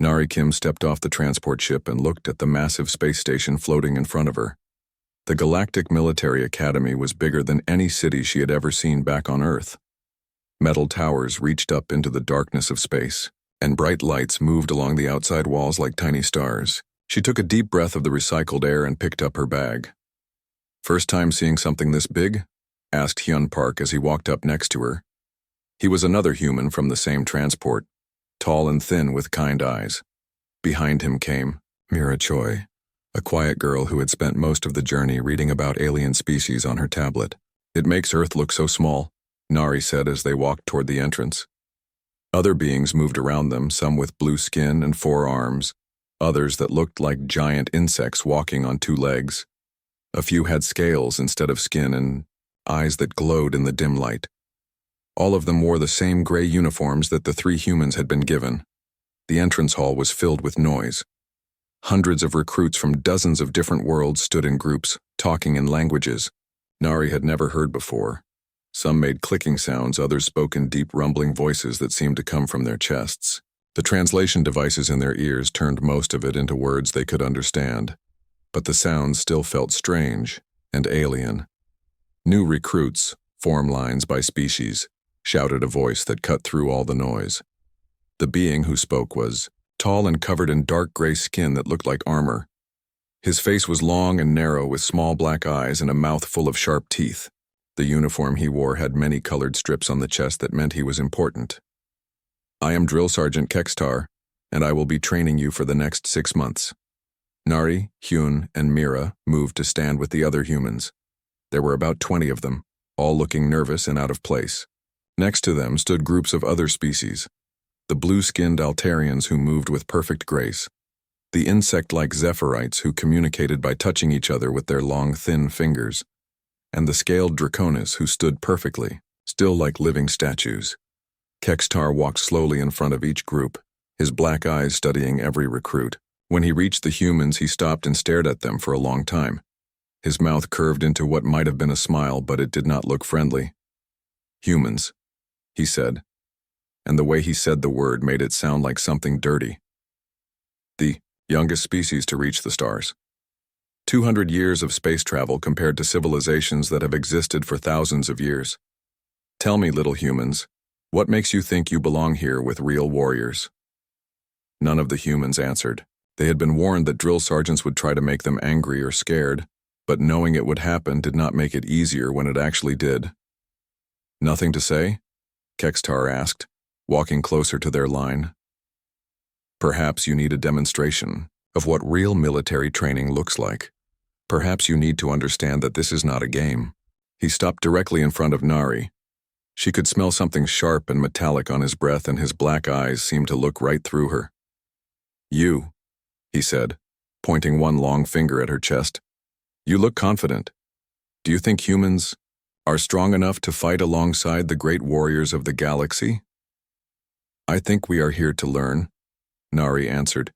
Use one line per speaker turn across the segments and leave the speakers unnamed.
Nari Kim stepped off the transport ship and looked at the massive space station floating in front of her. The Galactic Military Academy was bigger than any city she had ever seen back on Earth. Metal towers reached up into the darkness of space, and bright lights moved along the outside walls like tiny stars. She took a deep breath of the recycled air and picked up her bag. "First time seeing something this big?" asked Hyun Park as he walked up next to her. He was another human from the same transport, tall and thin with kind eyes. Behind him came Mira Choi, a quiet girl who had spent most of the journey reading about alien species on her tablet. "It makes Earth look so small," Nari said as they walked toward the entrance. Other beings moved around them, some with blue skin and 4 arms, others that looked like giant insects walking on 2 legs. A few had scales instead of skin and eyes that glowed in the dim light. All of them wore the same gray uniforms that the 3 humans had been given. The entrance hall was filled with noise. Hundreds of recruits from dozens of different worlds stood in groups, talking in languages Nari had never heard before. Some made clicking sounds, others spoke in deep rumbling voices that seemed to come from their chests. The translation devices in their ears turned most of it into words they could understand, but the sounds still felt strange and alien. "New recruits, form lines by species," shouted a voice that cut through all the noise. The being who spoke was tall and covered in dark gray skin that looked like armor. His face was long and narrow with small black eyes and a mouth full of sharp teeth. The uniform he wore had many colored strips on the chest that meant he was important. "I am Drill Sergeant Kekstar, and I will be training you for the next 6 months." Nari, Hyun, and Mira moved to stand with the other humans. There were about 20 of them, all looking nervous and out of place. Next to them stood groups of other species. The blue-skinned Altarians who moved with perfect grace. The insect-like Zephyrites who communicated by touching each other with their long, thin fingers. And the scaled Draconis who stood perfectly, still like living statues. Kekstar walked slowly in front of each group, his black eyes studying every recruit. When he reached the humans, he stopped and stared at them for a long time. His mouth curved into what might have been a smile, but it did not look friendly. "Humans," he said, and the way he said the word made it sound like something dirty. "The youngest species to reach the stars. 200 years of space travel compared to civilizations that have existed for thousands of years. Tell me, little humans, what makes you think you belong here with real warriors?" None of the humans answered. They had been warned that drill sergeants would try to make them angry or scared, but knowing it would happen did not make it easier when it actually did. "Nothing to say?" Kekstar asked, walking closer to their line. "Perhaps you need a demonstration of what real military training looks like. Perhaps you need to understand that this is not a game." He stopped directly in front of Nari. She could smell something sharp and metallic on his breath, and his black eyes seemed to look right through her. "You," he said, pointing one long finger at her chest. "You look confident. Do you think humans are strong enough to fight alongside the great warriors of the galaxy?" "I think we are here to learn," Nari answered,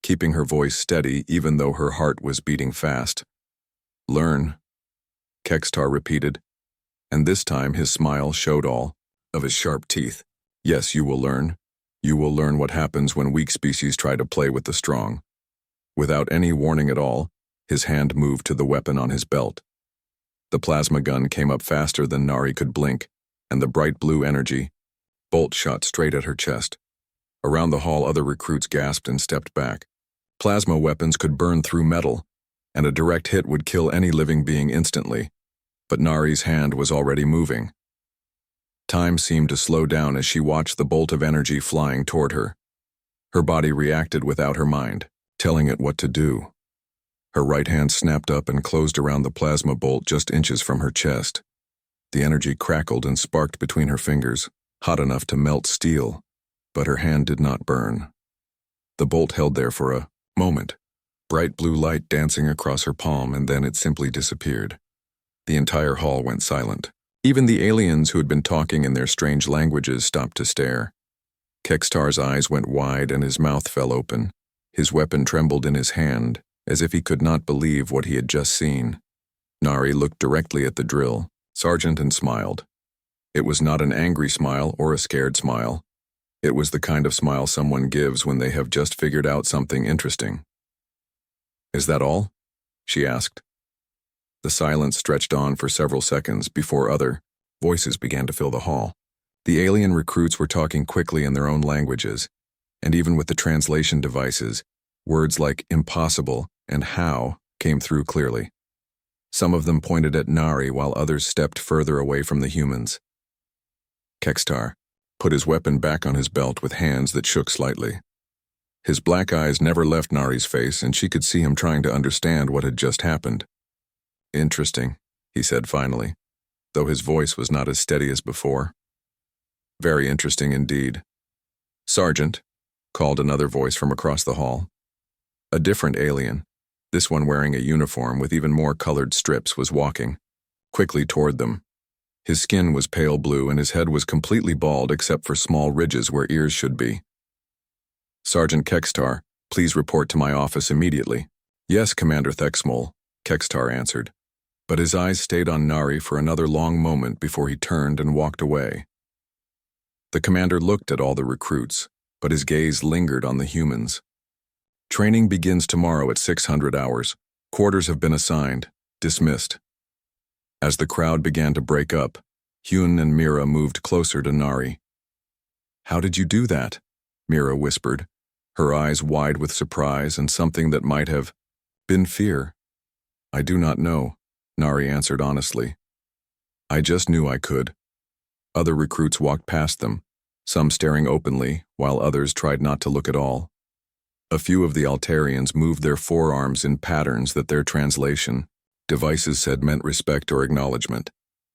keeping her voice steady even though her heart was beating fast. "Learn," Kekstar repeated, and this time his smile showed all of his sharp teeth. "Yes, you will learn. You will learn what happens when weak species try to play with the strong." Without any warning at all, his hand moved to the weapon on his belt. The plasma gun came up faster than Nari could blink, and the bright blue energy bolt shot straight at her chest. Around the hall, other recruits gasped and stepped back. Plasma weapons could burn through metal, and a direct hit would kill any living being instantly, but Nari's hand was already moving. Time seemed to slow down as she watched the bolt of energy flying toward her. Her body reacted without her mind, telling it what to do. Her right hand snapped up and closed around the plasma bolt just inches from her chest. The energy crackled and sparked between her fingers, hot enough to melt steel, but her hand did not burn. The bolt held there for a moment, bright blue light dancing across her palm, and then it simply disappeared. The entire hall went silent. Even the aliens who had been talking in their strange languages stopped to stare. Kekstar's eyes went wide and his mouth fell open. His weapon trembled in his hand, as if he could not believe what he had just seen. Nari looked directly at the drill sergeant and smiled. It was not an angry smile or a scared smile. It was the kind of smile someone gives when they have just figured out something interesting. "Is that all?" she asked. The silence stretched on for several seconds before other voices began to fill the hall. The alien recruits were talking quickly in their own languages, and even with the translation devices, words like impossible and how came through clearly. Some of them pointed at Nari while others stepped further away from the humans. Kextar put his weapon back on his belt with hands that shook slightly. His black eyes never left Nari's face, and she could see him trying to understand what had just happened. "Interesting," he said finally, though his voice was not as steady as before. "Very interesting indeed." "Sergeant," called another voice from across the hall. A different alien, this one wearing a uniform with even more colored strips, was walking quickly toward them. His skin was pale blue and his head was completely bald except for small ridges where ears should be. "Sergeant Kextar, please report to my office immediately." "Yes, Commander Thexmol," Kextar answered, but his eyes stayed on Nari for another long moment before he turned and walked away. The commander looked at all the recruits, but his gaze lingered on the humans. "Training begins tomorrow at 600 hours. Quarters have been assigned. Dismissed." As the crowd began to break up, Hyun and Mira moved closer to Nari. "How did you do that?" Mira whispered, her eyes wide with surprise and something that might have been fear. "I do not know," Nari answered honestly. "I just knew I could." Other recruits walked past them, some staring openly, while others tried not to look at all. A few of the Altarians moved their forearms in patterns that their translation devices said meant respect or acknowledgement.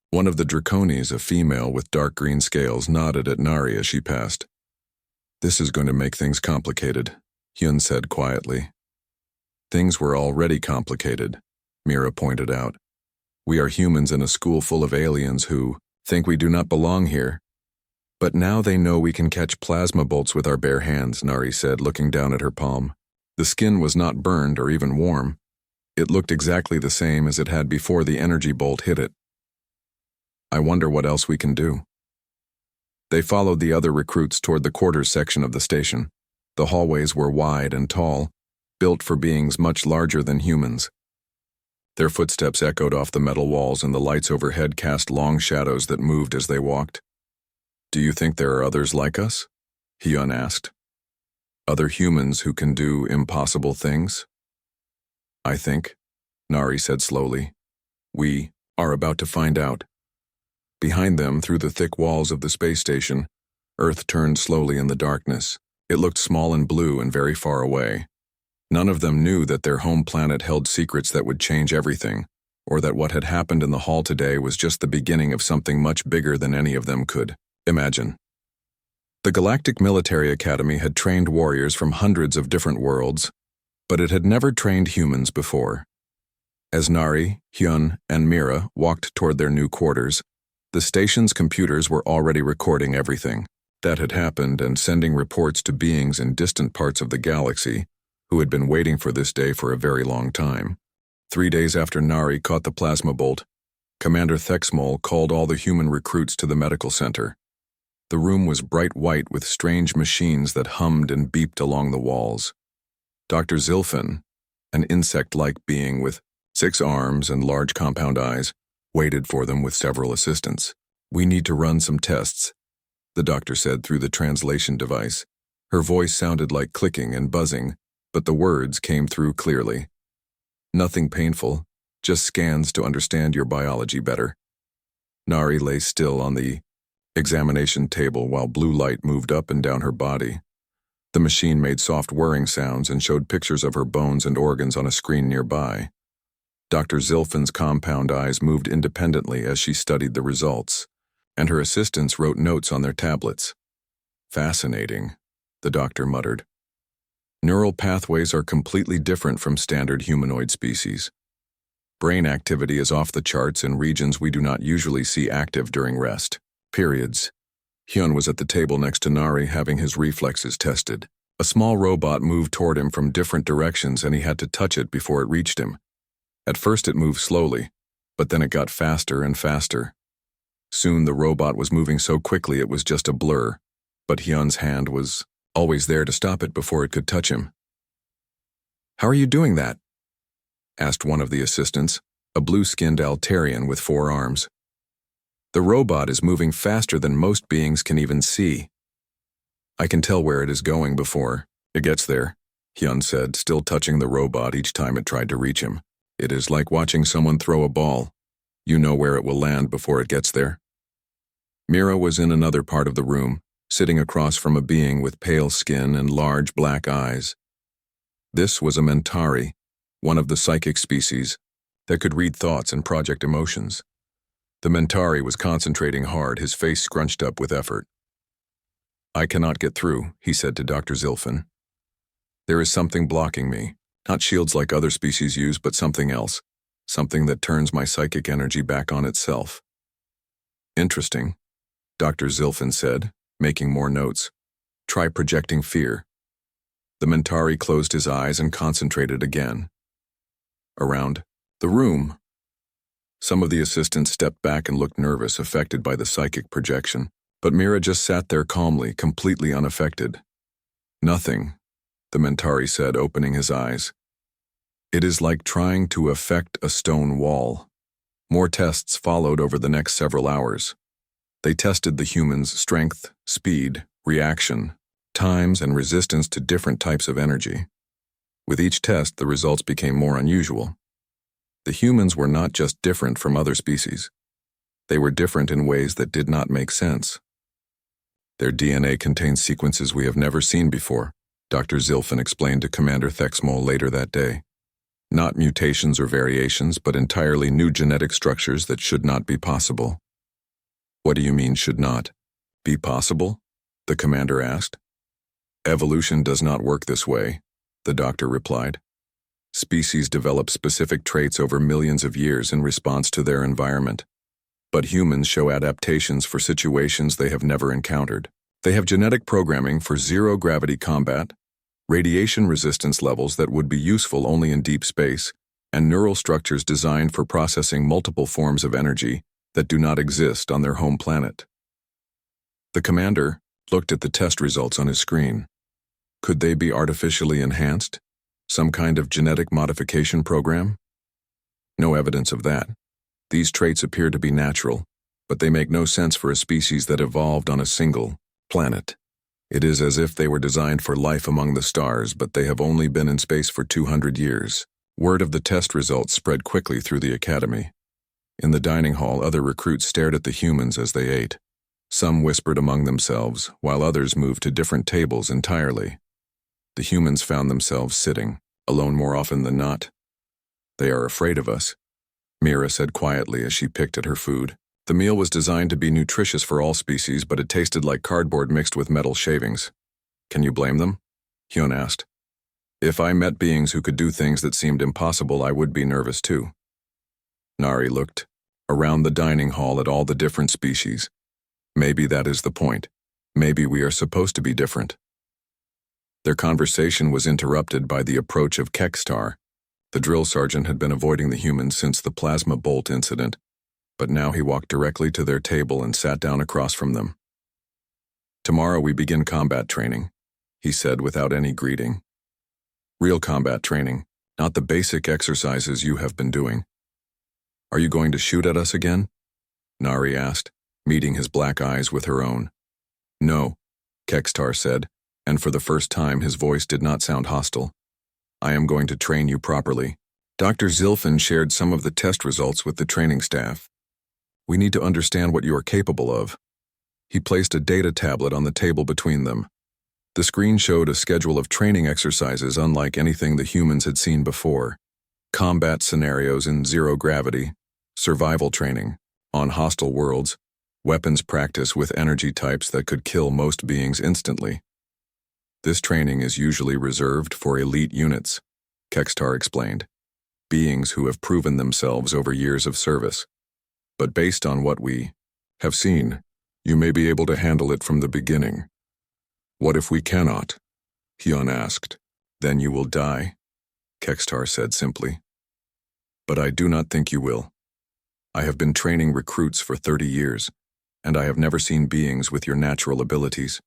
One of the Draconis, a female with dark green scales, nodded at Nari as she passed. "This is going to make things complicated," Hyun said quietly. "Things were already complicated," Mira pointed out. "We are humans in a school full of aliens who think we do not belong here. But now they know we can catch plasma bolts with our bare hands," Nari said, looking down at her palm. The skin was not burned or even warm. It looked exactly the same as it had before the energy bolt hit it. "I wonder what else we can do." They followed the other recruits toward the quarters section of the station. The hallways were wide and tall, built for beings much larger than humans. Their footsteps echoed off the metal walls, and the lights overhead cast long shadows that moved as they walked. "Do you think there are others like us?" Hyun asked. "Other humans who can do impossible things?" "I think," Nari said slowly, "we are about to find out." Behind them, through the thick walls of the space station, Earth turned slowly in the darkness. It looked small and blue and very far away. None of them knew that their home planet held secrets that would change everything, or that what had happened in the hall today was just the beginning of something much bigger than any of them could imagine. The Galactic Military Academy had trained warriors from hundreds of different worlds, but it had never trained humans before. As Nari, Hyun, and Mira walked toward their new quarters, the station's computers were already recording everything that had happened and sending reports to beings in distant parts of the galaxy who had been waiting for this day for a very long time. 3 days after Nari caught the plasma bolt, Commander Thexmol called all the human recruits to the medical center. The room was bright white with strange machines that hummed and beeped along the walls. Dr. Zilfin, an insect-like being with 6 arms and large compound eyes, waited for them with several assistants. "We need to run some tests," the doctor said through the translation device. Her voice sounded like clicking and buzzing, but the words came through clearly. "Nothing painful, just scans to understand your biology better." Nari lay still on the examination table while blue light moved up and down her body. The machine made soft whirring sounds and showed pictures of her bones and organs on a screen nearby. Dr. Zilfin's compound eyes moved independently as she studied the results, and her assistants wrote notes on their tablets. "Fascinating," the doctor muttered. "Neural pathways are completely different from standard humanoid species. Brain activity is off the charts in regions we do not usually see active during rest periods." Hyun was at the table next to Nari, having his reflexes tested. A small robot moved toward him from different directions, and he had to touch it before it reached him. At first it moved slowly, but then it got faster and faster. Soon the robot was moving so quickly it was just a blur. but Hyun's hand was always there to stop it before it could touch him. "How are you doing that?" asked one of the assistants, a blue-skinned Altarian with 4 arms. "The robot is moving faster than most beings can even see. I can tell where it is going before it gets there," Hyun said, still touching the robot each time it tried to reach him. "It is like watching someone throw a ball. You know where it will land before it gets there." Mira was in another part of the room, sitting across from a being with pale skin and large black eyes. This was a Mentari, one of the psychic species that could read thoughts and project emotions. The Mentari was concentrating hard, his face scrunched up with effort. "I cannot get through," he said to Dr. Zilfin. "There is something blocking me, not shields like other species use, but something else, something that turns my psychic energy back on itself." "Interesting," Dr. Zilfin said, making more notes. "Try projecting fear." The Mentari closed his eyes and concentrated again. Around the room, some of the assistants stepped back and looked nervous, affected by the psychic projection, but Mira just sat there calmly, completely unaffected. "Nothing," the Mentari said, opening his eyes. "It is like trying to affect a stone wall." More tests followed over the next several hours. They tested the humans' strength, speed, reaction, times, and resistance to different types of energy. With each test, the results became more unusual. The humans were not just different from other species. They were different in ways that did not make sense. "Their DNA contains sequences we have never seen before," Dr. Zilfin explained to Commander Thexmol later that day. "Not mutations or variations, but entirely new genetic structures that should not be possible." "What do you mean, should not be possible?" the commander asked. "Evolution does not work this way," the doctor replied. "Species develop specific traits over millions of years in response to their environment. But humans show adaptations for situations they have never encountered. They have genetic programming for zero-gravity combat, radiation resistance levels that would be useful only in deep space, and neural structures designed for processing multiple forms of energy that do not exist on their home planet." The commander looked at the test results on his screen. Could they be artificially enhanced? Some kind of genetic modification program? No evidence of that. These traits appear to be natural, but they make no sense for a species that evolved on a single planet. It is as if they were designed for life among the stars, but they have only been in space for 200 years. Word of the test results spread quickly through the academy. In the dining hall, other recruits stared at the humans as they ate. Some whispered among themselves, while others moved to different tables entirely. The humans found themselves sitting, alone more often than not. "They are afraid of us," Mira said quietly as she picked at her food. The meal was designed to be nutritious for all species, but it tasted like cardboard mixed with metal shavings. "Can you blame them?" Hyun asked. "If I met beings who could do things that seemed impossible, I would be nervous too." Nari looked around the dining hall at all the different species. "Maybe that is the point. Maybe we are supposed to be different." Their conversation was interrupted by the approach of Kekstar. The drill sergeant had been avoiding the humans since the plasma bolt incident, but now he walked directly to their table and sat down across from them. "Tomorrow we begin combat training," he said without any greeting. "Real combat training, not the basic exercises you have been doing." "Are you going to shoot at us again?" Nari asked, meeting his black eyes with her own. "No," Kekstar said, and for the first time his voice did not sound hostile. "I am going to train you properly." Dr. Zilfin shared some of the test results with the training staff. "We need to understand what you are capable of." He placed a data tablet on the table between them. The screen showed a schedule of training exercises unlike anything the humans had seen before. Combat scenarios in zero gravity, survival training on hostile worlds, weapons practice with energy types that could kill most beings instantly. "This training is usually reserved for elite units," Kekstar explained, "beings who have proven themselves over years of service. But based on what we have seen, you may be able to handle it from the beginning." "What if we cannot?" Hyun asked. "Then you will die," Kekstar said simply. "But I do not think you will. I have been training recruits for 30 years, and I have never seen beings with your natural abilities.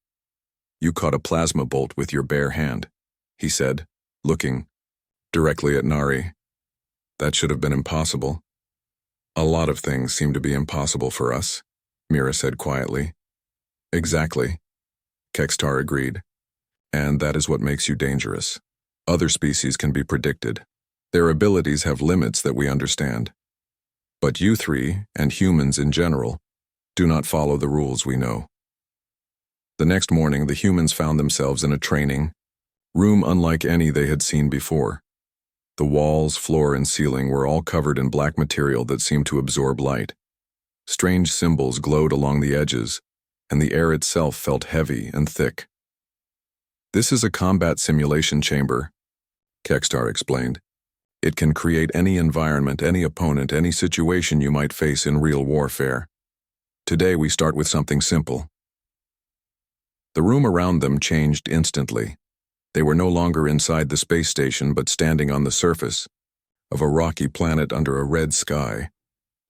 You caught a plasma bolt with your bare hand, he said, looking directly at Nari. That should have been impossible. A lot of things seem to be impossible for us, Mira said quietly. Exactly, Kextar agreed. And that is what makes you dangerous. Other species can be predicted. Their abilities have limits that we understand. But you three, and humans in general, do not follow the rules we know. The next morning, the humans found themselves in a training room unlike any they had seen before. The walls, floor, and ceiling were all covered in black material that seemed to absorb light. Strange symbols glowed along the edges, and the air itself felt heavy and thick. This is a combat simulation chamber, Kextar explained. It can create any environment, any opponent, any situation you might face in real warfare. Today we start with something simple. The room around them changed instantly. They were no longer inside the space station but standing on the surface of a rocky planet under a red sky.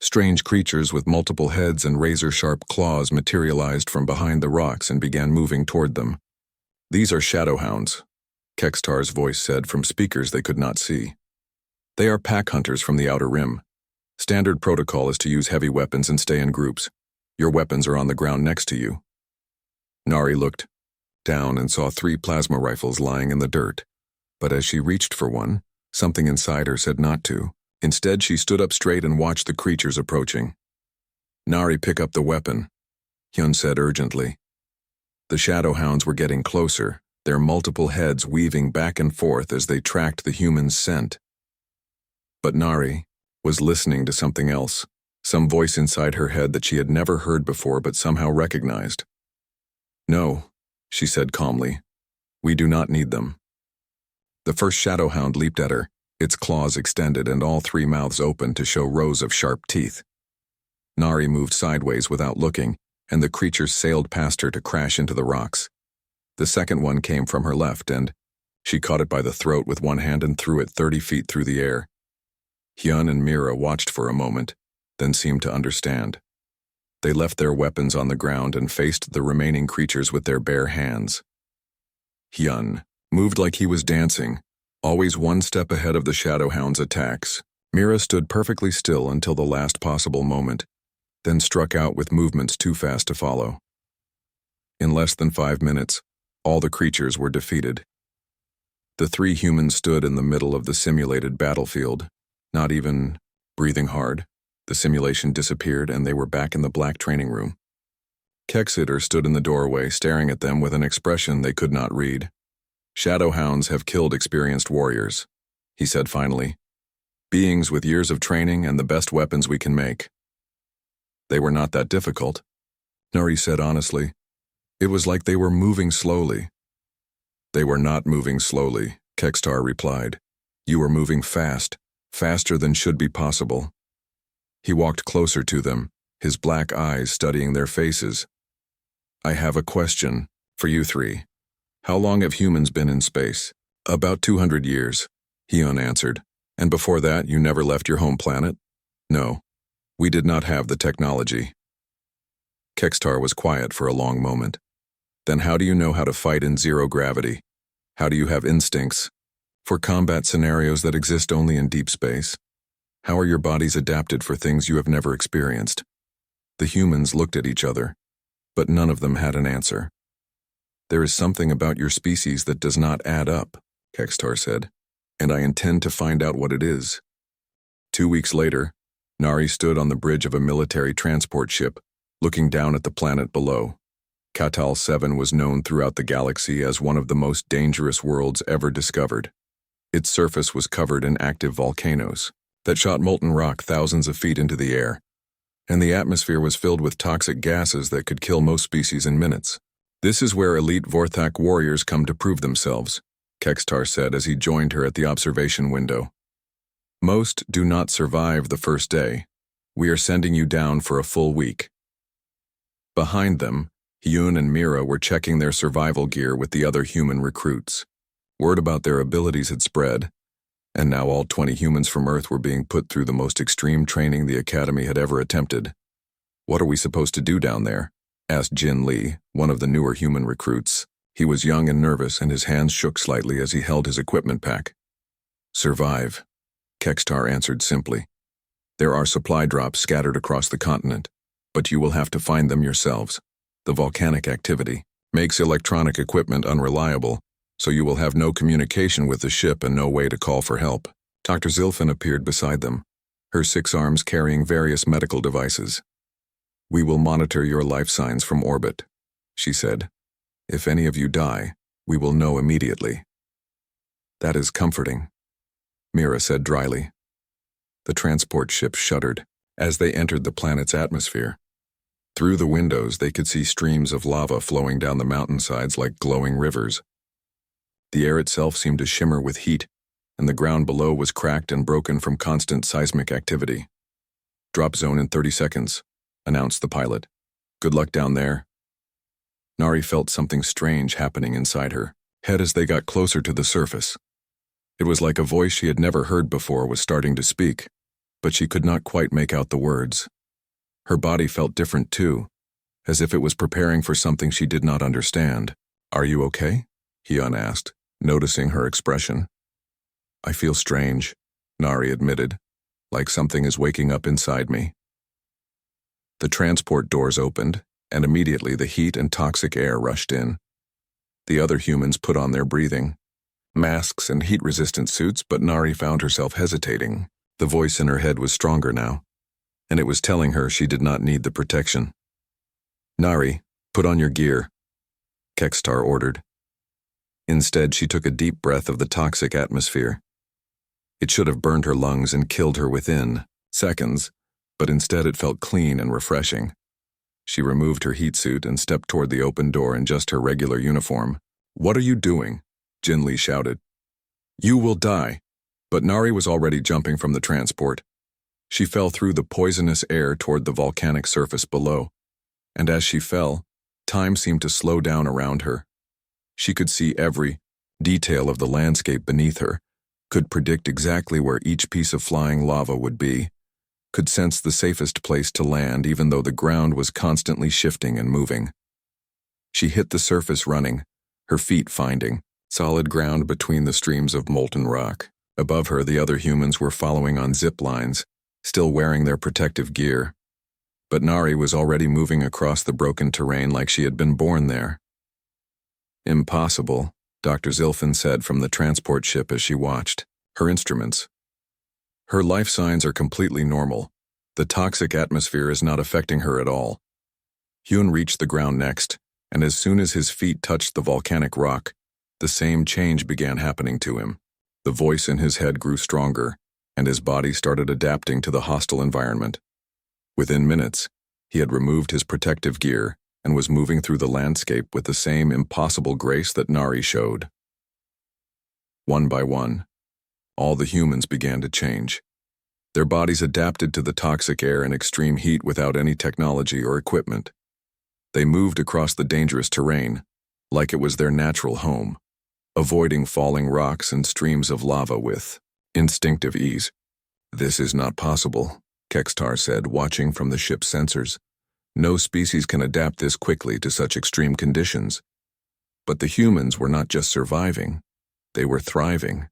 Strange creatures with multiple heads and razor-sharp claws materialized from behind the rocks and began moving toward them. These are shadowhounds, Kextar's voice said from speakers they could not see. They are pack hunters from the outer rim. Standard protocol is to use heavy weapons and stay in groups. Your weapons are on the ground next to you. Nari looked down and saw 3 plasma rifles lying in the dirt. But as she reached for one, something inside her said not to. Instead, she stood up straight and watched the creatures approaching. Nari, pick up the weapon, Hyun said urgently. The shadowhounds were getting closer, their multiple heads weaving back and forth as they tracked the human's scent. But Nari was listening to something else, some voice inside her head that she had never heard before but somehow recognized. No, she said calmly. We do not need them. The first shadowhound leaped at her, its claws extended and all 3 mouths open to show rows of sharp teeth. Nari moved sideways without looking, and the creatures sailed past her to crash into the rocks. The second one came from her left, and she caught it by the throat with one hand and threw it 30 feet through the air. Hyun and Mira watched for a moment, then seemed to understand. They left their weapons on the ground and faced the remaining creatures with their bare hands. Hyun moved like he was dancing, always one step ahead of the shadowhound's attacks. Mira stood perfectly still until the last possible moment, then struck out with movements too fast to follow. In less than 5 minutes, all the creatures were defeated. The 3 humans stood in the middle of the simulated battlefield, not even breathing hard. The simulation disappeared and they were back in the black training room. Kexiter stood in the doorway, staring at them with an expression they could not read. Shadowhounds have killed experienced warriors, he said finally. Beings with years of training and the best weapons we can make. They were not that difficult, Nari said honestly. It was like they were moving slowly. They were not moving slowly, Kextar replied. You were moving fast, faster than should be possible. He walked closer to them, his black eyes studying their faces. I have a question for you 3. How long have humans been in space? About 200 years, Hyun answered. And before that, you never left your home planet? No, we did not have the technology. Kextar was quiet for a long moment. Then how do you know how to fight in zero gravity? How do you have instincts for combat scenarios that exist only in deep space? How are your bodies adapted for things you have never experienced? The humans looked at each other, but none of them had an answer. There is something about your species that does not add up, Kextar said, and I intend to find out what it is. 2 weeks later, Nari stood on the bridge of a military transport ship, looking down at the planet below. Katal 7 was known throughout the galaxy as one of the most dangerous worlds ever discovered. Its surface was covered in active volcanoes that shot molten rock thousands of feet into the air, and the atmosphere was filled with toxic gases that could kill most species in minutes. This is where elite Vorthak warriors come to prove themselves, Kextar said as he joined her at the observation window. Most do not survive the first day. We are sending you down for a full week. Behind them, Hyun and Mira were checking their survival gear with the other human recruits. Word about their abilities had spread, and now all 20 humans from Earth were being put through the most extreme training the Academy had ever attempted. What are we supposed to do down there? Asked Jin Lee, one of the newer human recruits. He was young and nervous, and his hands shook slightly as he held his equipment pack. "Survive," Kextar answered simply. "There are supply drops scattered across the continent, but you will have to find them yourselves. The volcanic activity makes electronic equipment unreliable, so you will have no communication with the ship and no way to call for help." Dr. Zilfin appeared beside them, her 6 arms carrying various medical devices. "We will monitor your life signs from orbit," she said. "If any of you die, we will know immediately." "That is comforting," Mira said dryly. The transport ship shuddered as they entered the planet's atmosphere. Through the windows, they could see streams of lava flowing down the mountainsides like glowing rivers. The air itself seemed to shimmer with heat, and the ground below was cracked and broken from constant seismic activity. "Drop zone in 30 seconds, announced the pilot. "Good luck down there." Nari felt something strange happening inside her head as they got closer to the surface. It was like a voice she had never heard before was starting to speak, but she could not quite make out the words. Her body felt different too, as if it was preparing for something she did not understand. "Are you okay?" Hyun asked, noticing her expression. "I feel strange," Nari admitted, "like something is waking up inside me." The transport doors opened, and immediately the heat and toxic air rushed in. The other humans put on their breathing masks and heat-resistant suits, but Nari found herself hesitating. The voice in her head was stronger now, and it was telling her she did not need the protection. "Nari, put on your gear," Kextar ordered. Instead, she took a deep breath of the toxic atmosphere. It should have burned her lungs and killed her within seconds, but instead it felt clean and refreshing. She removed her heat suit and stepped toward the open door in just her regular uniform. "What are you doing?" Jin Lee shouted. "You will die." But Nari was already jumping from the transport. She fell through the poisonous air toward the volcanic surface below, and as she fell, time seemed to slow down around her. She could see every detail of the landscape beneath her, could predict exactly where each piece of flying lava would be, could sense the safest place to land even though the ground was constantly shifting and moving. She hit the surface running, her feet finding solid ground between the streams of molten rock. Above her, the other humans were following on zip lines, still wearing their protective gear. But Nari was already moving across the broken terrain like she had been born there. "Impossible," Dr. Zilfin said from the transport ship as she watched her instruments. "Her life signs are completely normal. The toxic atmosphere is not affecting her at all." Hyun reached the ground next, and as soon as his feet touched the volcanic rock, the same change began happening to him. The voice in his head grew stronger, and his body started adapting to the hostile environment. Within minutes, he had removed his protective gear and was moving through the landscape with the same impossible grace that Nari showed. One by one, all the humans began to change. Their bodies adapted to the toxic air and extreme heat without any technology or equipment. They moved across the dangerous terrain, like it was their natural home, avoiding falling rocks and streams of lava with instinctive ease. "This is not possible," Kextar said, watching from the ship's sensors. "No species can adapt this quickly to such extreme conditions." But the humans were not just surviving, they were thriving.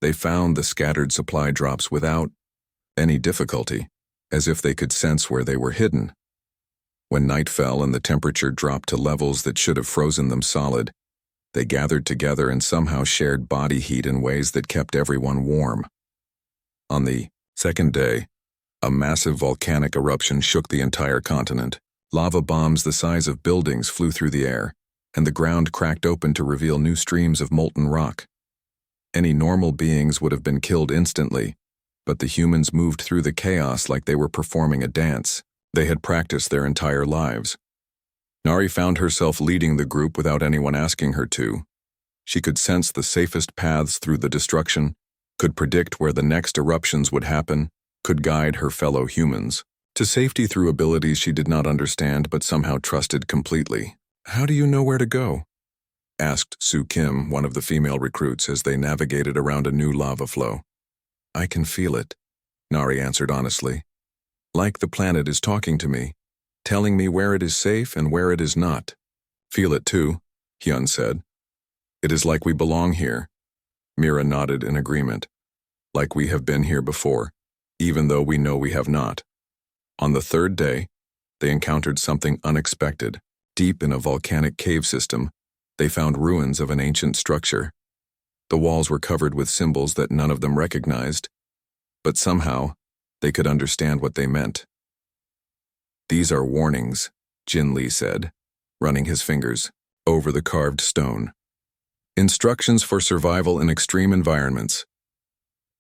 They found the scattered supply drops without any difficulty, as if they could sense where they were hidden. When night fell and the temperature dropped to levels that should have frozen them solid, they gathered together and somehow shared body heat in ways that kept everyone warm. On the second day, a massive volcanic eruption shook the entire continent. Lava bombs the size of buildings flew through the air, and the ground cracked open to reveal new streams of molten rock. Any normal beings would have been killed instantly, but the humans moved through the chaos like they were performing a dance they had practiced their entire lives. Nari found herself leading the group without anyone asking her to. She could sense the safest paths through the destruction, could predict where the next eruptions would happen, could guide her fellow humans to safety through abilities she did not understand but somehow trusted completely. "How do you know where to go?" asked Soo Kim, one of the female recruits, as they navigated around a new lava flow. "I can feel it," Nari answered honestly. "Like the planet is talking to me, telling me where it is safe and where it is not." "Feel it too," Hyun said. It is like we belong here. Mira nodded in agreement. Like we have been here before, even though we know we have not. On the third day, they encountered something unexpected. Deep in a volcanic cave system, they found ruins of an ancient structure. The walls were covered with symbols that none of them recognized, but somehow they could understand what they meant. These are warnings, Jin Lee said, running his fingers over the carved stone. Instructions for survival in extreme environments.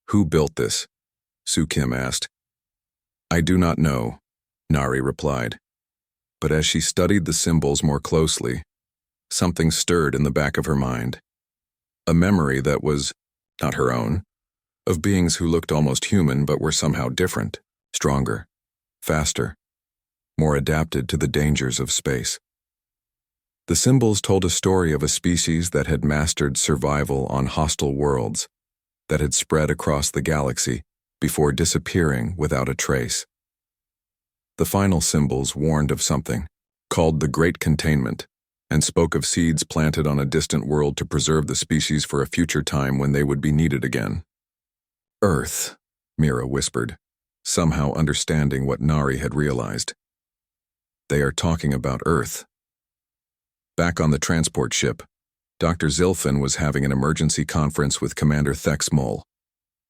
Who built this? Soo Kim asked. I do not know, Nari replied. But as she studied the symbols more closely, something stirred in the back of her mind. A memory that was not her own, of beings who looked almost human but were somehow different, stronger, faster, more adapted to the dangers of space. The symbols told a story of a species that had mastered survival on hostile worlds, that had spread across the galaxy before disappearing without a trace. The final symbols warned of something, called the Great Containment, and spoke of seeds planted on a distant world to preserve the species for a future time when they would be needed again. Earth, Mira whispered, somehow understanding what Nari had realized. They are talking about Earth. Back on the transport ship, Dr. Zilfin was having an emergency conference with Commander Thexmol.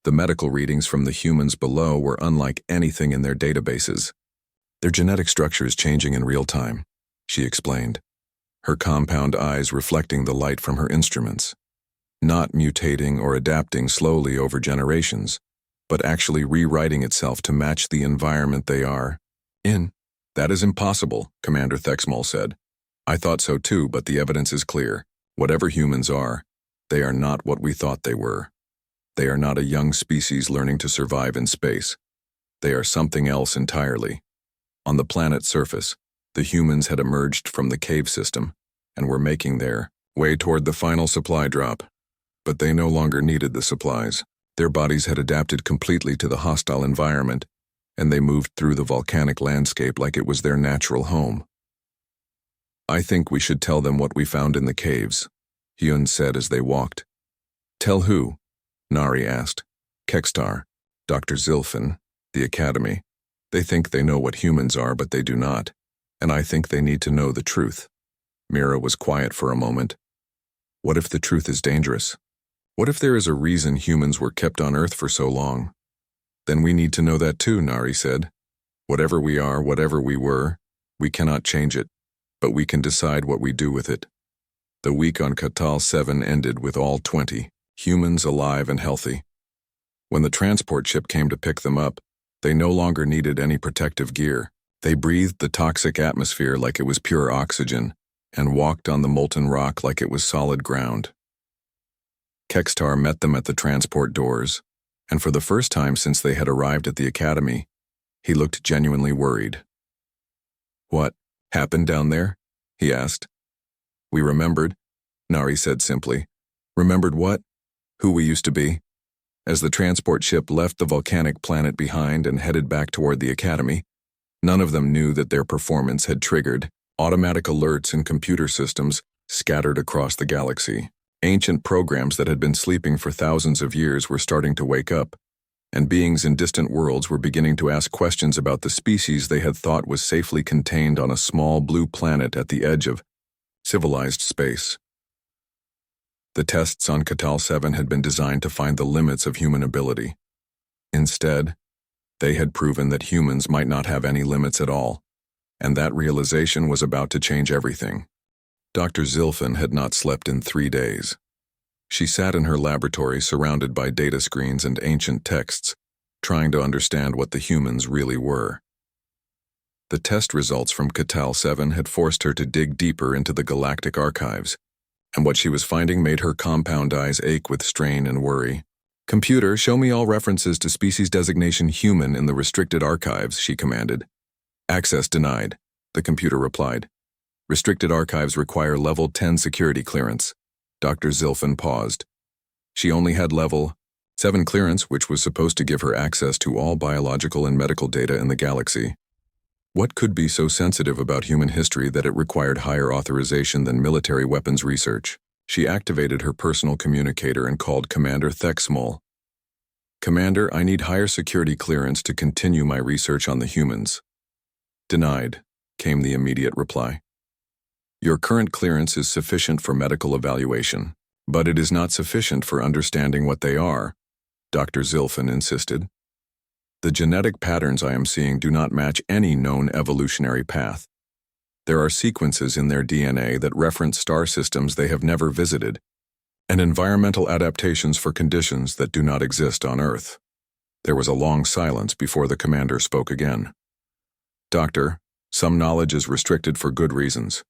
The medical readings from the humans below were unlike anything in their databases. Their genetic structure is changing in real time, she explained, her compound eyes reflecting the light from her instruments. Not mutating or adapting slowly over generations, but actually rewriting itself to match the environment they are in. That is impossible, Commander Thexmol said. I thought so too, but the evidence is clear. Whatever humans are, they are not what we thought they were. They are not a young species learning to survive in space. They are something else entirely. On the planet's surface, the humans had emerged from the cave system and were making their way toward the final supply drop. But they no longer needed the supplies. Their bodies had adapted completely to the hostile environment, and they moved through the volcanic landscape like it was their natural home. I think we should tell them what we found in the caves, Hyun said as they walked. Tell who? Nari asked. Kekstar, Dr. Zilfin, the Academy. They think they know what humans are, but they do not, and I think they need to know the truth. Mira was quiet for a moment. What if the truth is dangerous? What if there is a reason humans were kept on Earth for so long? Then we need to know that too, Nari said. Whatever we are, whatever we were, we cannot change it, but we can decide what we do with it. The week on Katal 7 ended with all 20 humans alive and healthy. When the transport ship came to pick them up, they no longer needed any protective gear. They breathed the toxic atmosphere like it was pure oxygen, and walked on the molten rock like it was solid ground. Kekstar met them at the transport doors, and for the first time since they had arrived at the academy, he looked genuinely worried. What happened down there? He asked. We remembered, Nari said simply. Remembered what? Who we used to be? As the transport ship left the volcanic planet behind and headed back toward the academy, none of them knew that their performance had triggered automatic alerts and computer systems scattered across the galaxy. Ancient programs that had been sleeping for thousands of years were starting to wake up, and beings in distant worlds were beginning to ask questions about the species they had thought was safely contained on a small blue planet at the edge of civilized space. The tests on Katal 7 had been designed to find the limits of human ability. Instead, they had proven that humans might not have any limits at all, and that realization was about to change everything. Dr. Zilfin had not slept in 3 days. She sat in her laboratory surrounded by data screens and ancient texts, trying to understand what the humans really were. The test results from Katal 7 had forced her to dig deeper into the galactic archives, and what she was finding made her compound eyes ache with strain and worry. Computer, show me all references to species designation human in the restricted archives, she commanded. Access denied, the computer replied. Restricted archives require level 10 security clearance. Dr. Zilfin paused. She only had level 7 clearance, which was supposed to give her access to all biological and medical data in the galaxy. What could be so sensitive about human history that it required higher authorization than military weapons research? She activated her personal communicator and called Commander Thexmol. "Commander, I need higher security clearance to continue my research on the humans." "Denied," came the immediate reply. "Your current clearance is sufficient for medical evaluation, but it is not sufficient for understanding what they are," Dr. Zilfin insisted. "The genetic patterns I am seeing do not match any known evolutionary path. There are sequences in their DNA that reference star systems they have never visited, and environmental adaptations for conditions that do not exist on Earth." There was a long silence before the commander spoke again. "Doctor, some knowledge is restricted for good reasons.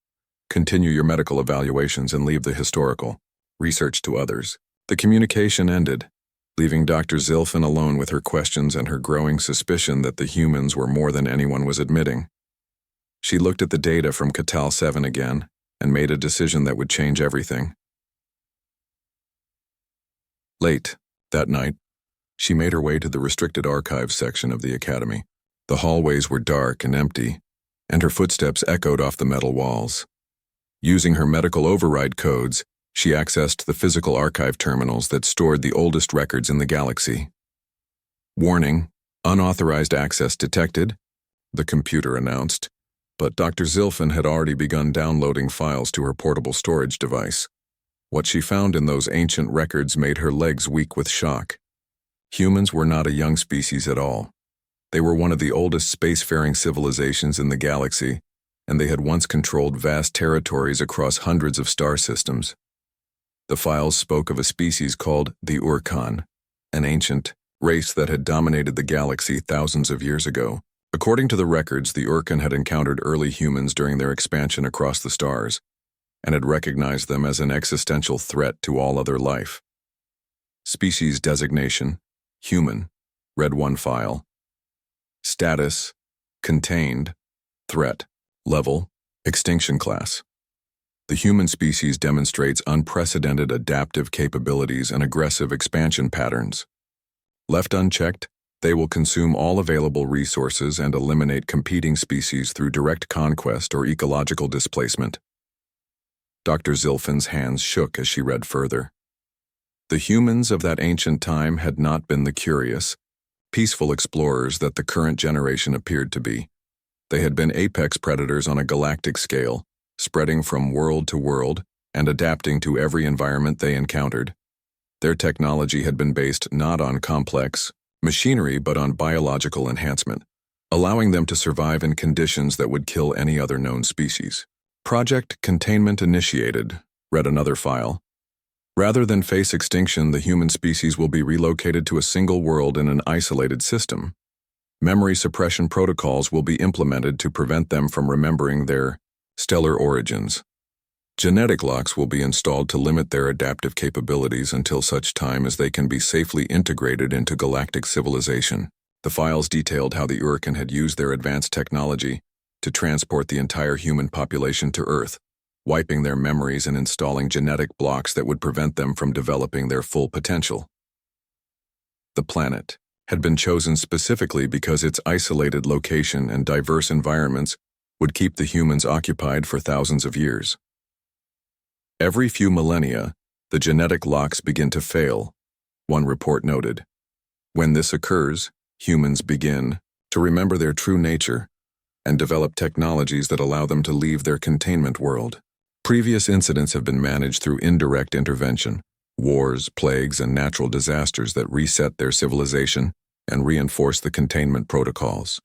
Continue your medical evaluations and leave the historical research to others." The communication ended, leaving Dr. Zilfin alone with her questions and her growing suspicion that the humans were more than anyone was admitting. She looked at the data from Catal 7 again and made a decision that would change everything. Late that night, she made her way to the restricted archives section of the academy. The hallways were dark and empty, and her footsteps echoed off the metal walls. Using her medical override codes, she accessed the physical archive terminals that stored the oldest records in the galaxy. "Warning, unauthorized access detected," the computer announced, but Dr. Zilfin had already begun downloading files to her portable storage device. What she found in those ancient records made her legs weak with shock. Humans were not a young species at all. They were one of the oldest spacefaring civilizations in the galaxy, and they had once controlled vast territories across hundreds of star systems. The files spoke of a species called the Urkan, an ancient race that had dominated the galaxy thousands of years ago. According to the records, the Urkan had encountered early humans during their expansion across the stars, and had recognized them as an existential threat to all other life. Species designation: human, read one file. Status: contained. Threat: level: extinction class. The human species demonstrates unprecedented adaptive capabilities and aggressive expansion patterns. Left unchecked, they will consume all available resources and eliminate competing species through direct conquest or ecological displacement. Dr. Zilfin's hands shook as she read further. The humans of that ancient time had not been the curious, peaceful explorers that the current generation appeared to be. They had been apex predators on a galactic scale, spreading from world to world and adapting to every environment they encountered. Their technology had been based not on complex machinery but on biological enhancement, allowing them to survive in conditions that would kill any other known species. Project Containment Initiated, read another file. Rather than face extinction, the human species will be relocated to a single world in an isolated system. Memory suppression protocols will be implemented to prevent them from remembering their stellar origins. Genetic locks will be installed to limit their adaptive capabilities until such time as they can be safely integrated into galactic civilization. The files detailed how the Urkan had used their advanced technology to transport the entire human population to Earth, wiping their memories and installing genetic blocks that would prevent them from developing their full potential. The planet had been chosen specifically because its isolated location and diverse environments would keep the humans occupied for thousands of years. Every few millennia, the genetic locks begin to fail, one report noted. When this occurs, humans begin to remember their true nature and develop technologies that allow them to leave their containment world. Previous incidents have been managed through indirect intervention, wars, plagues, and natural disasters that reset their civilization and reinforce the containment protocols.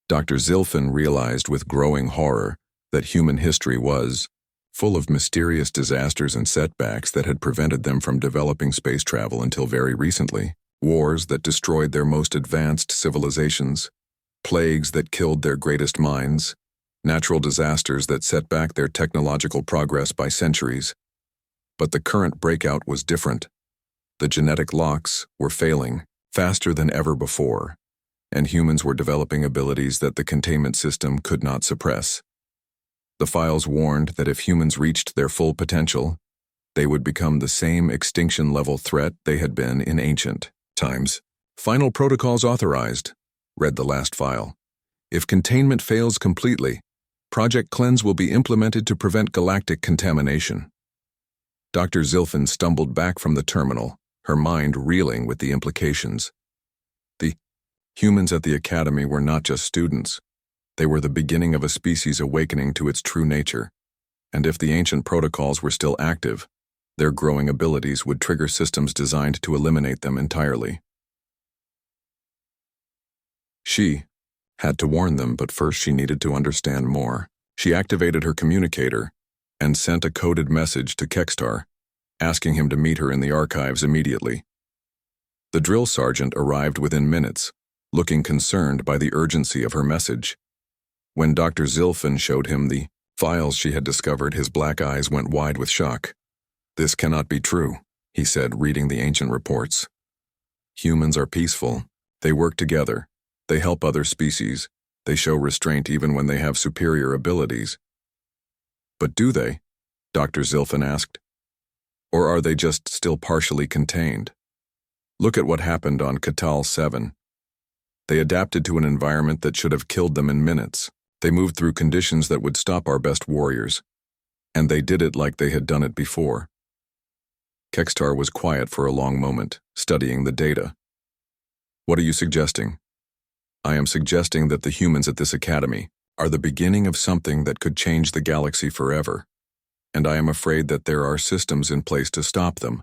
Dr. Zilfin realized with growing horror that human history was full of mysterious disasters and setbacks that had prevented them from developing space travel until very recently. Wars that destroyed their most advanced civilizations, plagues that killed their greatest minds, natural disasters that set back their technological progress by centuries. But the current breakout was different. The genetic locks were failing faster than ever before, and humans were developing abilities that the containment system could not suppress. The files warned that if humans reached their full potential, they would become the same extinction-level threat they had been in ancient times. Final protocols authorized, read the last file. If containment fails completely, Project Cleanse will be implemented to prevent galactic contamination. Dr. Zilfin stumbled back from the terminal, her mind reeling with the implications. The humans at the academy were not just students. They were the beginning of a species awakening to its true nature. And if the ancient protocols were still active, their growing abilities would trigger systems designed to eliminate them entirely. She had to warn them, but first she needed to understand more. She activated her communicator and sent a coded message to Kextar, asking him to meet her in the archives immediately. The drill sergeant arrived within minutes, looking concerned by the urgency of her message. When Dr. Zilfin showed him the files she had discovered, his black eyes went wide with shock. "This cannot be true," he said, reading the ancient reports. "Humans are peaceful. They work together. They help other species. They show restraint even when they have superior abilities." "But do they?" Dr. Zilfin asked. "Or are they just still partially contained? Look at what happened on Catal 7. They adapted to an environment that should have killed them in minutes. They moved through conditions that would stop our best warriors. And they did it like they had done it before." Kextar was quiet for a long moment, studying the data. "What are you suggesting?" "I am suggesting that the humans at this academy are the beginning of something that could change the galaxy forever. And I am afraid that there are systems in place to stop them,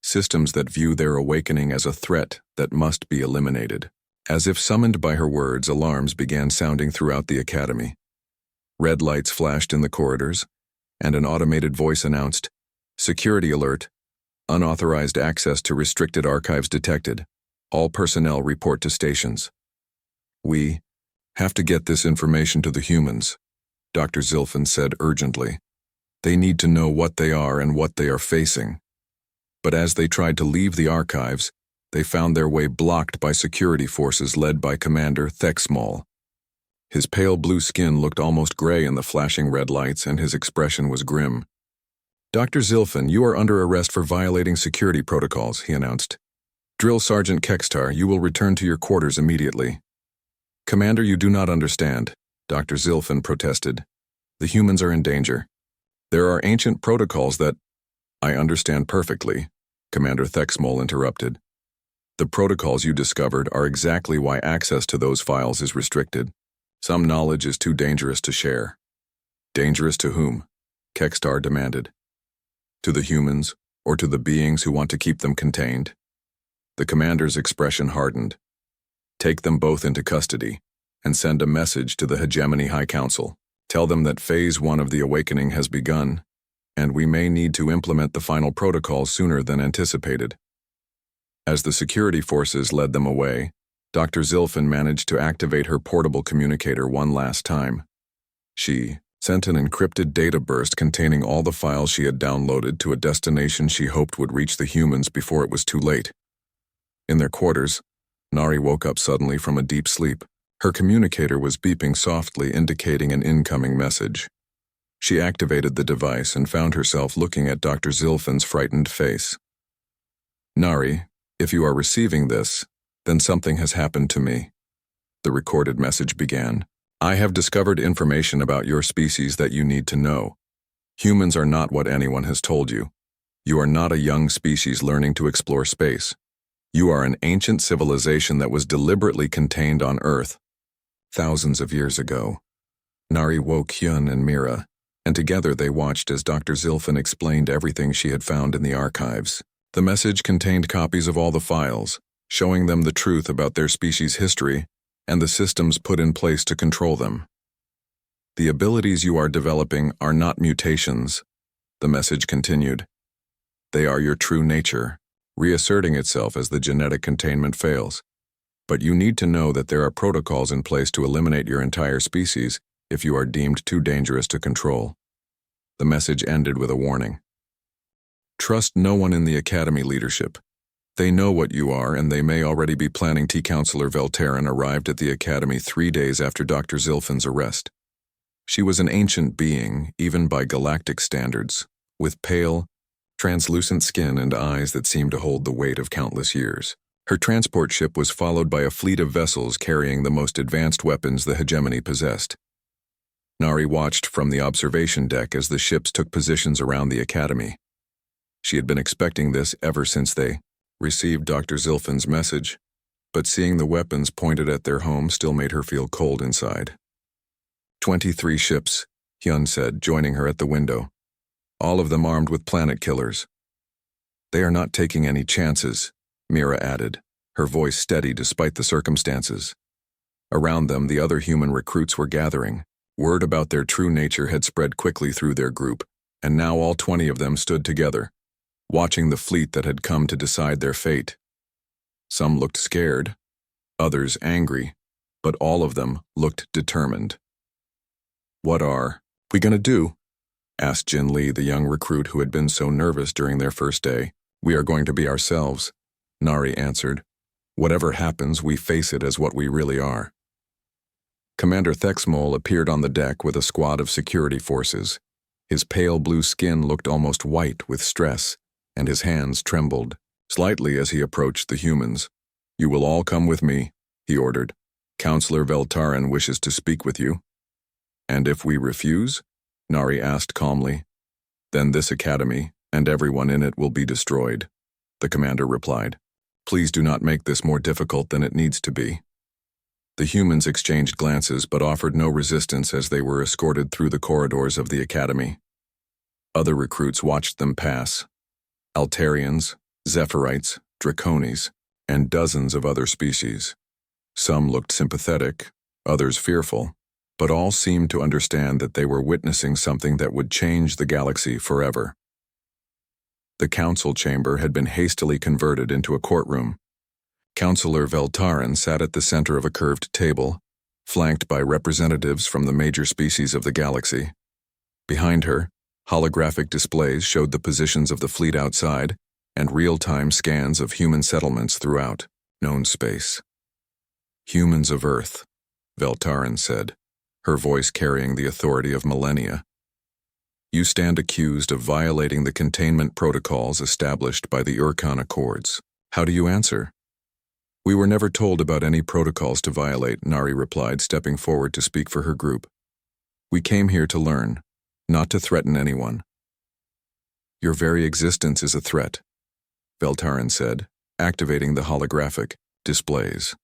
systems that view their awakening as a threat that must be eliminated." As if summoned by her words, alarms began sounding throughout the academy. Red lights flashed in the corridors, and an automated voice announced, "Security alert. Unauthorized access to restricted archives detected. All personnel report to stations." "We have to get this information to the humans," Dr. Zilfin said urgently. "They need to know what they are and what they are facing." But as they tried to leave the archives, they found their way blocked by security forces led by Commander Thexmal. His pale blue skin looked almost gray in the flashing red lights, and his expression was grim. "Dr. Zilfin, you are under arrest for violating security protocols," he announced. "Drill Sergeant Kextar, you will return to your quarters immediately." "Commander, you do not understand," Dr. Zilfin protested. "The humans are in danger. There are ancient protocols that—" "I understand perfectly," Commander Thexmal interrupted. "The protocols you discovered are exactly why access to those files is restricted. Some knowledge is too dangerous to share." "Dangerous to whom?" Kextar demanded. "To the humans, or to the beings who want to keep them contained?" The commander's expression hardened. "Take them both into custody, and send a message to the Hegemony High Council. Tell them that Phase 1 of the awakening has begun, and we may need to implement the final protocol sooner than anticipated." As the security forces led them away, Dr. Zilfin managed to activate her portable communicator one last time. She sent an encrypted data burst containing all the files she had downloaded to a destination she hoped would reach the humans before it was too late. In their quarters, Nari woke up suddenly from a deep sleep. Her communicator was beeping softly, indicating an incoming message. She activated the device and found herself looking at Dr. Zilfin's frightened face. "Nari, if you are receiving this, then something has happened to me." The recorded message began. "I have discovered information about your species that you need to know. Humans are not what anyone has told you. You are not a young species learning to explore space. You are an ancient civilization that was deliberately contained on Earth thousands of years ago." Nari woke Hyun and Mira, and together they watched as Dr. Zilfin explained everything she had found in the archives. The message contained copies of all the files, showing them the truth about their species' history and the systems put in place to control them. "The abilities you are developing are not mutations," the message continued. "They are your true nature, reasserting itself as the genetic containment fails. But you need to know that there are protocols in place to eliminate your entire species if you are deemed too dangerous to control." The message ended with a warning. "Trust no one in the Academy leadership. They know what you are, and they may already be planning." T-Counselor Velterin arrived at the Academy 3 days after Dr. Zilfin's arrest. She was an ancient being, even by galactic standards, with pale, translucent skin and eyes that seemed to hold the weight of countless years. Her transport ship was followed by a fleet of vessels carrying the most advanced weapons the hegemony possessed. Nari watched from the observation deck as the ships took positions around the academy. She had been expecting this ever since they received Dr. Zilfin's message, but seeing the weapons pointed at their home still made her feel cold inside. 23 ships, Hyun said, joining her at the window, all of them armed with planet killers. They are not taking any chances, Mira added, her voice steady despite the circumstances. Around them, the other human recruits were gathering. Word about their true nature had spread quickly through their group, and now all 20 of them stood together, watching the fleet that had come to decide their fate. Some looked scared, others angry, but all of them looked determined. "What are we gonna do?" asked Jin Lee, the young recruit who had been so nervous during their first day. "We are going to be ourselves," Nari answered. "Whatever happens, we face it as what we really are." Commander Thexmol appeared on the deck with a squad of security forces. His pale blue skin looked almost white with stress, and his hands trembled slightly as he approached the humans. "You will all come with me," he ordered. "Counselor Veltarin wishes to speak with you." "And if we refuse?" Nari asked calmly. "Then this academy, and everyone in it, will be destroyed," the commander replied. "Please do not make this more difficult than it needs to be." The humans exchanged glances but offered no resistance as they were escorted through the corridors of the academy. Other recruits watched them pass. Altarians, Zephyrite, Draconis, and dozens of other species. Some looked sympathetic, others fearful, but all seemed to understand that they were witnessing something that would change the galaxy forever. The council chamber had been hastily converted into a courtroom. Counselor Veltarin sat at the center of a curved table, flanked by representatives from the major species of the galaxy. Behind her, holographic displays showed the positions of the fleet outside and real-time scans of human settlements throughout known space. "Humans of Earth," Veltarin said, her voice carrying the authority of millennia. "You stand accused of violating the containment protocols established by the Urkhan Accords. How do you answer?" "We were never told about any protocols to violate," Nari replied, stepping forward to speak for her group. "We came here to learn, not to threaten anyone." "Your very existence is a threat," Veltarin said, activating the holographic displays.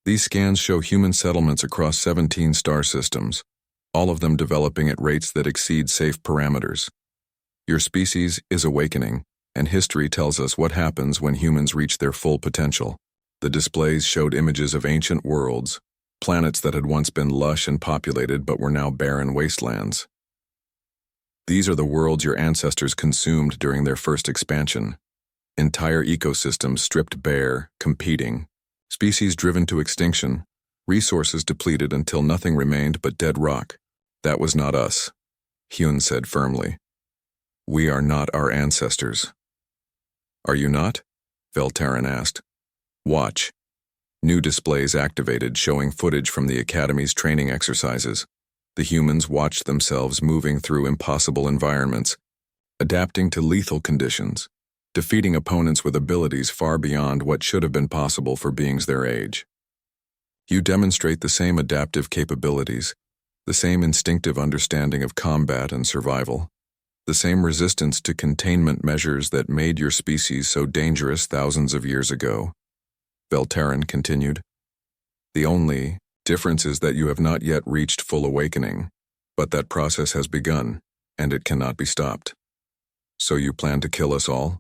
"These scans show human settlements across 17 star systems, all of them developing at rates that exceed safe parameters. Your species is awakening, and history tells us what happens when humans reach their full potential." The displays showed images of ancient worlds, planets that had once been lush and populated but were now barren wastelands. "These are the worlds your ancestors consumed during their first expansion. Entire ecosystems stripped bare, competing, species driven to extinction, resources depleted until nothing remained but dead rock. That was not us," Hyun said firmly. "We are not our ancestors." "Are you not?" Veltarin asked. "Watch." New displays activated, showing footage from the Academy's training exercises. The humans watched themselves moving through impossible environments, adapting to lethal conditions, defeating opponents with abilities far beyond what should have been possible for beings their age. "You demonstrate the same adaptive capabilities, the same instinctive understanding of combat and survival, the same resistance to containment measures that made your species so dangerous thousands of years ago," Veltarin continued. "The only difference is that you have not yet reached full awakening, but that process has begun, and it cannot be stopped." "So you plan to kill us all?"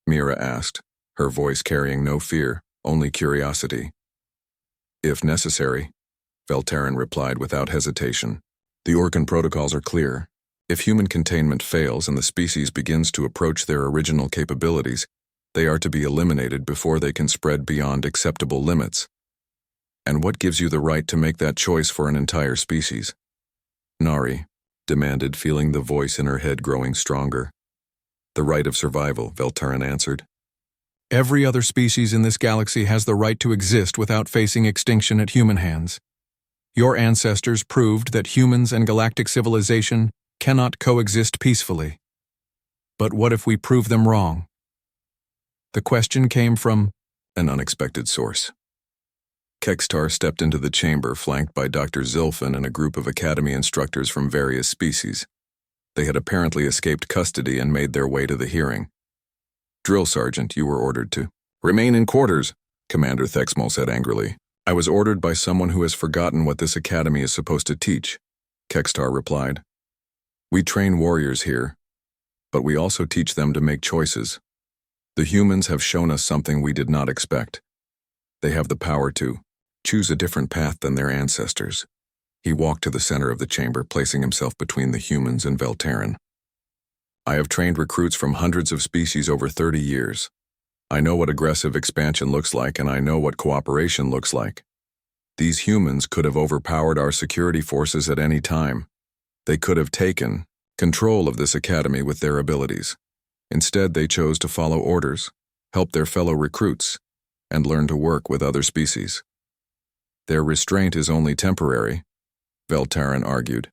Mira asked, her voice carrying no fear, only curiosity. "If necessary," Veltarin replied without hesitation. "The Orkan protocols are clear. If human containment fails and the species begins to approach their original capabilities, they are to be eliminated before they can spread beyond acceptable limits." "And what gives you the right to make that choice for an entire species?" Nari demanded, feeling the voice in her head growing stronger. "The right of survival," Veltarin answered. "Every other species in this galaxy has the right to exist without facing extinction at human hands. Your ancestors proved that humans and galactic civilization cannot coexist peacefully. But what if we prove them wrong?" The question came from an unexpected source. Kextar stepped into the chamber flanked by Dr. Zilfin and a group of academy instructors from various species. They had apparently escaped custody and made their way to the hearing. "Drill Sergeant, you were ordered to remain in quarters," Commander Thexmal said angrily. "I was ordered by someone who has forgotten what this academy is supposed to teach," Kextar replied. "We train warriors here, but we also teach them to make choices. The humans have shown us something we did not expect. They have the power to choose a different path than their ancestors." He walked to the center of the chamber, placing himself between the humans and Veltarin. "I have trained recruits from hundreds of species over 30 years. I know what aggressive expansion looks like, and I know what cooperation looks like. These humans could have overpowered our security forces at any time. They could have taken control of this academy with their abilities. Instead, they chose to follow orders, help their fellow recruits, and learn to work with other species. Their restraint is only temporary," Veltarin argued.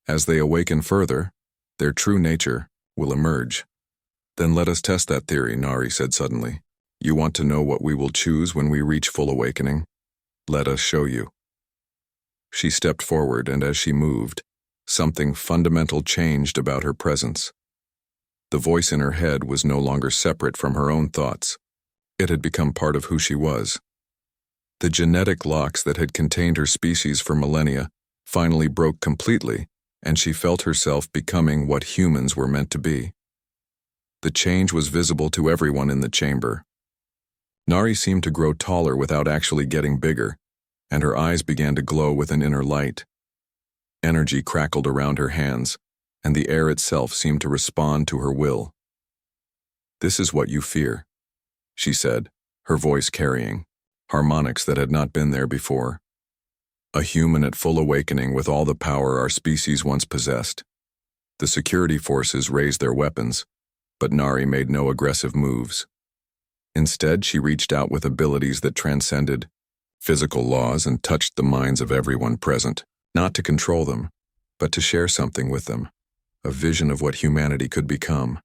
"As they awaken further, their true nature will emerge." "Then let us test that theory," Nari said suddenly. "You want to know what we will choose when we reach full awakening? Let us show you." She stepped forward, and as she moved, something fundamental changed about her presence. The voice in her head was no longer separate from her own thoughts. It had become part of who she was. The genetic locks that had contained her species for millennia finally broke completely, and she felt herself becoming what humans were meant to be. The change was visible to everyone in the chamber. Nari seemed to grow taller without actually getting bigger, and her eyes began to glow with an inner light. Energy crackled around her hands, and the air itself seemed to respond to her will. "This is what you fear," she said, her voice carrying harmonics that had not been there before. "A human at full awakening with all the power our species once possessed." The security forces raised their weapons, but Nari made no aggressive moves. Instead, she reached out with abilities that transcended physical laws and touched the minds of everyone present, not to control them, but to share something with them, a vision of what humanity could become.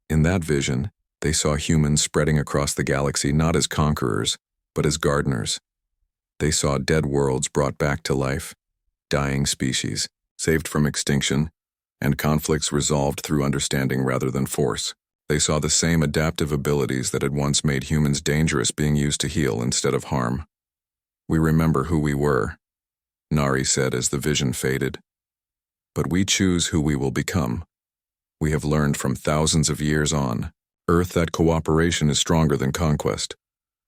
In that vision, they saw humans spreading across the galaxy not as conquerors, but as gardeners. They saw dead worlds brought back to life, dying species saved from extinction, and conflicts resolved through understanding rather than force. They saw the same adaptive abilities that had once made humans dangerous being used to heal instead of harm. "We remember who we were," Nari said as the vision faded. "But we choose who we will become. We have learned from thousands of years on Earth that cooperation is stronger than conquest,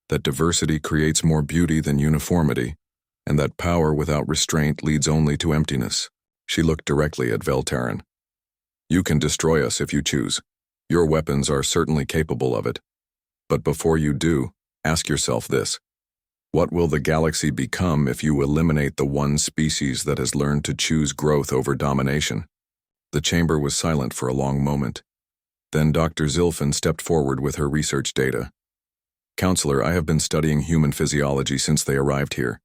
that diversity creates more beauty than uniformity, and that power without restraint leads only to emptiness." She looked directly at Veltarin. "You can destroy us if you choose. Your weapons are certainly capable of it. But before you do, ask yourself this. What will the galaxy become if you eliminate the one species that has learned to choose growth over domination?" The chamber was silent for a long moment. Then Dr. Zilfin stepped forward with her research data. "Counselor, I have been studying human physiology since they arrived here.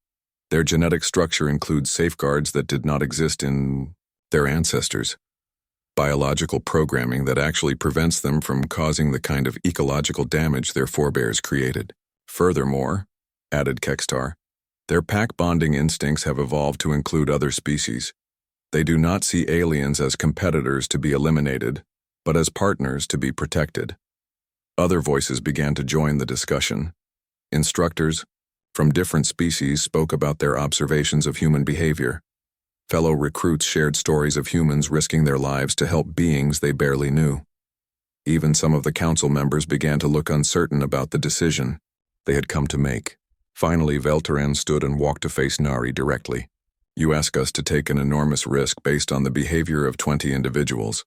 Their genetic structure includes safeguards that did not exist in their ancestors. Biological programming that actually prevents them from causing the kind of ecological damage their forebears created. Furthermore," added Kextar, "their pack-bonding instincts have evolved to include other species. They do not see aliens as competitors to be eliminated, but as partners to be protected." Other voices began to join the discussion. Instructors from different species spoke about their observations of human behavior. Fellow recruits shared stories of humans risking their lives to help beings they barely knew. Even some of the council members began to look uncertain about the decision they had come to make. Finally, Veltarin stood and walked to face Nari directly. "You ask us to take an enormous risk based on the behavior of 20 individuals.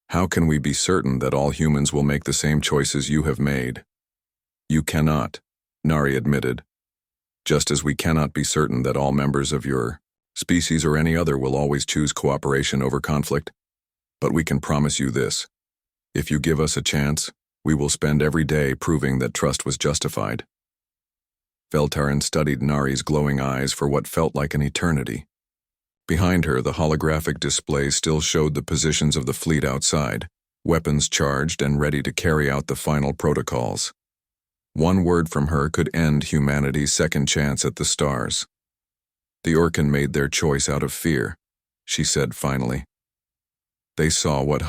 How can we be certain that all humans will make the same choices you have made?" "You cannot," Nari admitted. "Just as we cannot be certain that all members of your species or any other will always choose cooperation over conflict. But we can promise you this. If you give us a chance, we will spend every day proving that trust was justified." Veltarin studied Nari's glowing eyes for what felt like an eternity. Behind her, the holographic display still showed the positions of the fleet outside, weapons charged and ready to carry out the final protocols. One word from her could end humanity's second chance at the stars. The Orcan made their choice out of fear, she said finally. They saw what